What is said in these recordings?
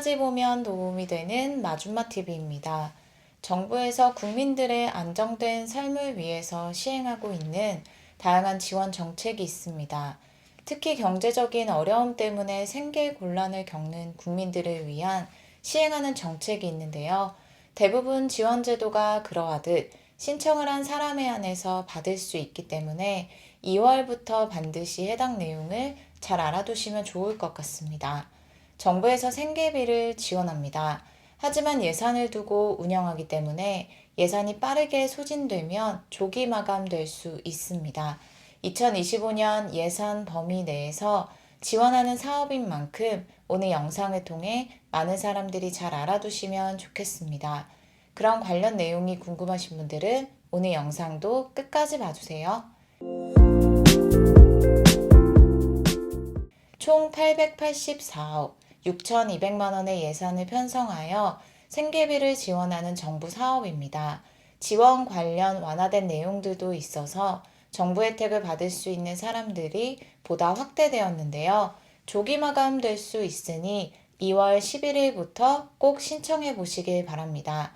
끝까지 보면 도움이 되는 마줌마TV입니다. 정부에서 국민들의 안정된 삶을 위해서 시행하고 있는 다양한 지원 정책이 있습니다. 특히 경제적인 어려움 때문에 생계 곤란을 겪는 국민들을 위한 시행하는 정책이 있는데요. 대부분 지원 제도가 그러하듯 신청을 한 사람에 한해서 받을 수 있기 때문에 2월부터 반드시 해당 내용을 잘 알아두시면 좋을 것 같습니다. 정부에서 생계비를 지원합니다. 하지만 예산을 두고 운영하기 때문에 예산이 빠르게 소진되면 조기 마감될 수 있습니다. 2025년 예산 범위 내에서 지원하는 사업인 만큼 오늘 영상을 통해 많은 사람들이 잘 알아두시면 좋겠습니다. 그런 관련 내용이 궁금하신 분들은 오늘 영상도 끝까지 봐주세요. 총 884억 6,200만 원의 예산을 편성하여 생계비를 지원하는 정부 사업입니다. 지원 관련 완화된 내용들도 있어서 정부 혜택을 받을 수 있는 사람들이 보다 확대되었는데요. 조기 마감될 수 있으니 2월 11일부터 꼭 신청해 보시길 바랍니다.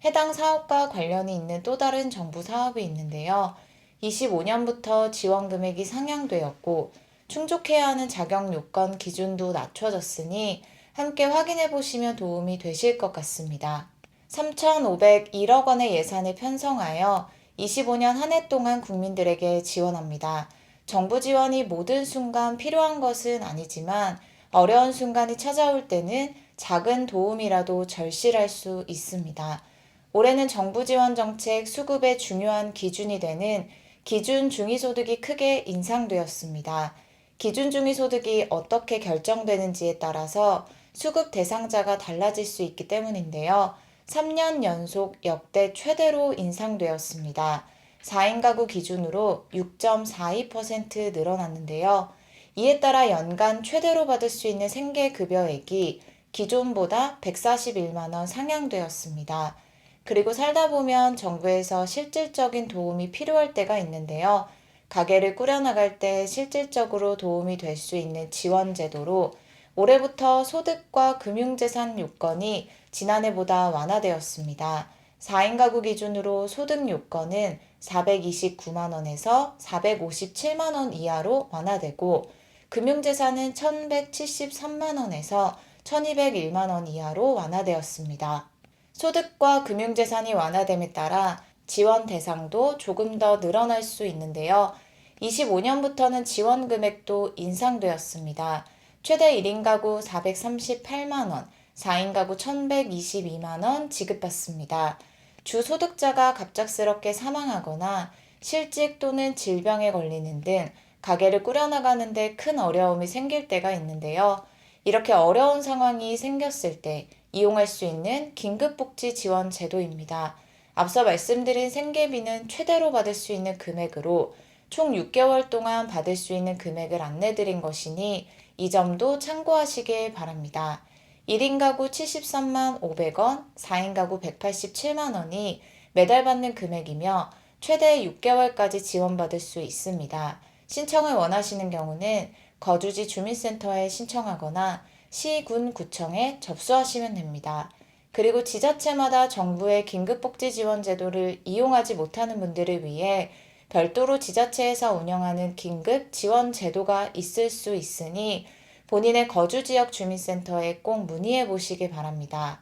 해당 사업과 관련이 있는 또 다른 정부 사업이 있는데요. 25년부터 지원 금액이 상향되었고 충족해야 하는 자격 요건 기준도 낮춰졌으니 함께 확인해 보시면 도움이 되실 것 같습니다. 3,501억 원의 예산을 편성하여 25년 한 해 동안 국민들에게 지원합니다. 정부 지원이 모든 순간 필요한 것은 아니지만 어려운 순간이 찾아올 때는 작은 도움이라도 절실할 수 있습니다. 올해는 정부 지원 정책 수급의 중요한 기준이 되는 기준 중위소득이 크게 인상되었습니다. 기준 중위소득이 어떻게 결정되는지에 따라서 수급 대상자가 달라질 수 있기 때문인데요. 3년 연속 역대 최대로 인상되었습니다. 4인 가구 기준으로 6.42% 늘어났는데요. 이에 따라 연간 최대로 받을 수 있는 생계급여액이 기존보다 141만 원 상향되었습니다. 그리고 살다 보면 정부에서 실질적인 도움이 필요할 때가 있는데요. 가게를 꾸려나갈 때 실질적으로 도움이 될 수 있는 지원 제도로 올해부터 소득과 금융재산 요건이 지난해보다 완화되었습니다. 4인 가구 기준으로 소득 요건은 429만 원에서 457만 원 이하로 완화되고 금융재산은 1,173만 원에서 1,201만 원 이하로 완화되었습니다. 소득과 금융재산이 완화됨에 따라 지원 대상도 조금 더 늘어날 수 있는데요. 25년부터는 지원 금액도 인상되었습니다. 최대 1인 가구 438만 원, 4인 가구 1,122만 원 지급받습니다. 주 소득자가 갑작스럽게 사망하거나 실직 또는 질병에 걸리는 등 가게를 꾸려나가는 데 큰 어려움이 생길 때가 있는데요. 이렇게 어려운 상황이 생겼을 때 이용할 수 있는 긴급복지 지원 제도입니다. 앞서 말씀드린 생계비는 최대로 받을 수 있는 금액으로 총 6개월 동안 받을 수 있는 금액을 안내드린 것이니 이 점도 참고하시길 바랍니다. 1인 가구 73만 500원, 4인 가구 187만 원이 매달 받는 금액이며 최대 6개월까지 지원받을 수 있습니다. 신청을 원하시는 경우는 거주지 주민센터에 신청하거나 시, 군, 구청에 접수하시면 됩니다. 그리고 지자체마다 정부의 긴급복지 지원 제도를 이용하지 못하는 분들을 위해 별도로 지자체에서 운영하는 긴급 지원 제도가 있을 수 있으니 본인의 거주지역 주민센터에 꼭 문의해 보시기 바랍니다.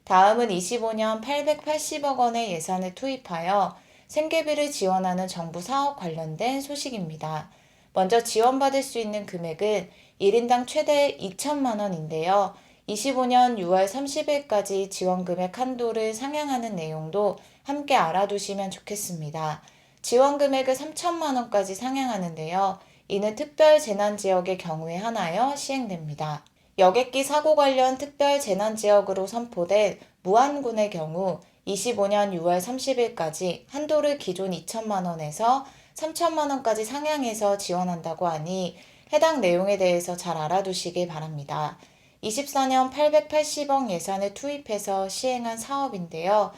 다음은 25년 880억 원의 예산을 투입하여 생계비를 지원하는 정부 사업 관련된 소식입니다. 먼저 지원받을 수 있는 금액은 1인당 최대 2천만 원인데요. 25년 6월 30일까지 지원금액 한도를 상향하는 내용도 함께 알아두시면 좋겠습니다. 지원금액을 3천만 원까지 상향하는데요. 이는 특별재난지역의 경우에 한하여 시행됩니다. 여객기 사고 관련 특별재난지역으로 선포된 무안군의 경우 25년 6월 30일까지 한도를 기존 2천만 원에서 3천만 원까지 상향해서 지원한다고 하니 해당 내용에 대해서 잘 알아두시길 바랍니다. 24년 880억 예산을 투입해서 시행한 사업인데요.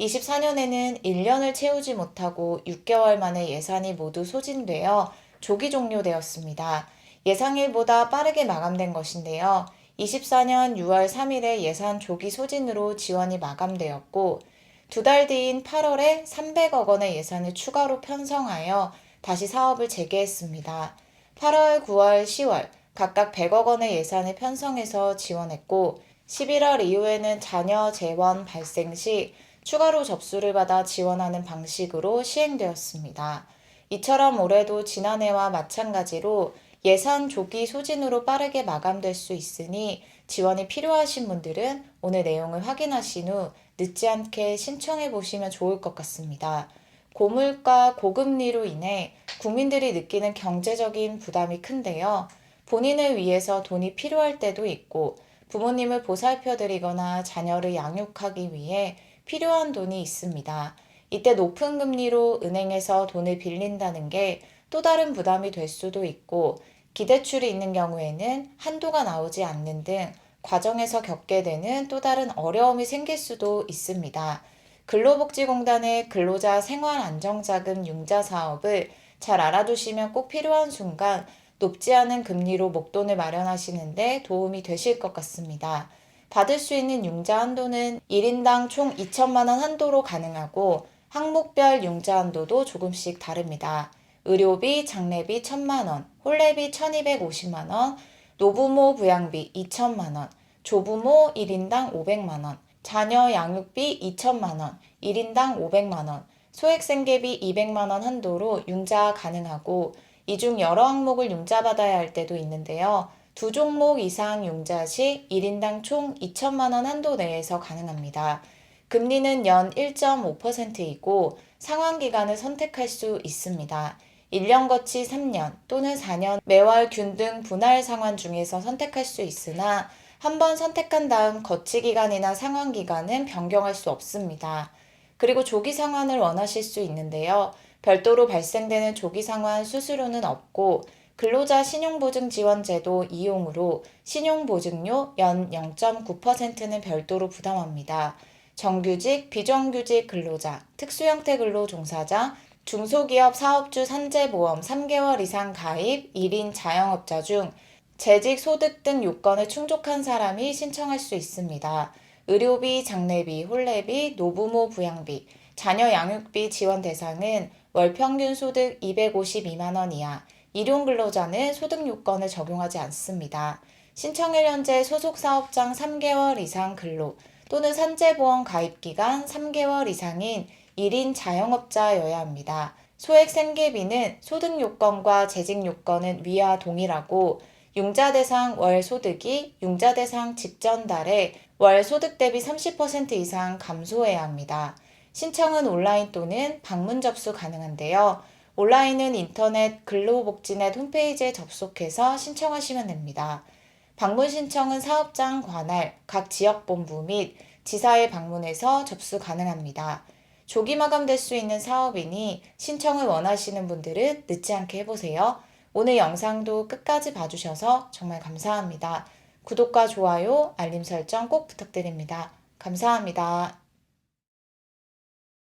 24년에는 1년을 채우지 못하고 6개월 만에 예산이 모두 소진되어 조기 종료되었습니다. 예상일보다 빠르게 마감된 것인데요. 24년 6월 3일에 예산 조기 소진으로 지원이 마감되었고, 2달 뒤인 8월에 300억 원의 예산을 추가로 편성하여 다시 사업을 재개했습니다. 8월, 9월, 10월 각각 100억 원의 예산을 편성해서 지원했고, 11월 이후에는 자녀 재원 발생 시 추가로 접수를 받아 지원하는 방식으로 시행되었습니다. 이처럼 올해도 지난해와 마찬가지로 예산 조기 소진으로 빠르게 마감될 수 있으니 지원이 필요하신 분들은 오늘 내용을 확인하신 후 늦지 않게 신청해 보시면 좋을 것 같습니다. 고물가, 고금리로 인해 국민들이 느끼는 경제적인 부담이 큰데요. 본인을 위해서 돈이 필요할 때도 있고 부모님을 보살펴 드리거나 자녀를 양육하기 위해 필요한 돈이 있습니다. 이때 높은 금리로 은행에서 돈을 빌린다는 게 또 다른 부담이 될 수도 있고, 기대출이 있는 경우에는 한도가 나오지 않는 등 과정에서 겪게 되는 또 다른 어려움이 생길 수도 있습니다. 근로복지공단의 근로자 생활안정자금 융자 사업을 잘 알아두시면 꼭 필요한 순간 높지 않은 금리로 목돈을 마련하시는데 도움이 되실 것 같습니다. 받을 수 있는 융자 한도는 1인당 총 2천만 원 한도로 가능하고 항목별 융자 한도도 조금씩 다릅니다. 의료비, 장례비 1,000만 원, 혼례비 1,250만 원, 노부모 부양비 2천만 원, 조부모 1인당 500만 원, 자녀 양육비 2천만 원, 1인당 500만 원, 소액생계비 200만 원 한도로 융자 가능하고 이 중 여러 항목을 융자받아야 할 때도 있는데요. 두 종목 이상 융자 시 1인당 총 2천만 원 한도 내에서 가능합니다. 금리는 연 1.5%이고 상환기간을 선택할 수 있습니다. 1년 거치 3년 또는 4년 매월 균등 분할 상환 중에서 선택할 수 있으나 한 번 선택한 다음 거치 기간이나 상환 기간은 변경할 수 없습니다. 그리고 조기 상환을 원하실 수 있는데요. 별도로 발생되는 조기 상환 수수료는 없고 근로자 신용보증지원제도 이용으로 신용보증료 연 0.9%는 별도로 부담합니다. 정규직, 비정규직 근로자, 특수형태 근로종사자, 중소기업 사업주 산재보험 3개월 이상 가입 1인 자영업자 중 재직 소득 등 요건을 충족한 사람이 신청할 수 있습니다. 의료비, 장례비, 혼례비, 노부모 부양비, 자녀 양육비 지원 대상은 월 평균 소득 252만 원 이하, 일용근로자는 소득 요건을 적용하지 않습니다. 신청일 현재 소속 사업장 3개월 이상 근로 또는 산재보험 가입기간 3개월 이상인 1인 자영업자여야 합니다. 소액 생계비는 소득 요건과 재직 요건은 위와 동일하고 융자 대상 월 소득이 융자 대상 직전 달에 월 소득 대비 30% 이상 감소해야 합니다. 신청은 온라인 또는 방문 접수 가능한데요. 온라인은 인터넷 근로복지넷 홈페이지에 접속해서 신청하시면 됩니다. 방문 신청은 사업장 관할, 각 지역본부 및 지사에 방문해서 접수 가능합니다. 조기 마감될 수 있는 사업이니 신청을 원하시는 분들은 늦지 않게 해보세요. 오늘 영상도 끝까지 봐주셔서 정말 감사합니다. 구독과 좋아요, 알림 설정 꼭 부탁드립니다. 감사합니다.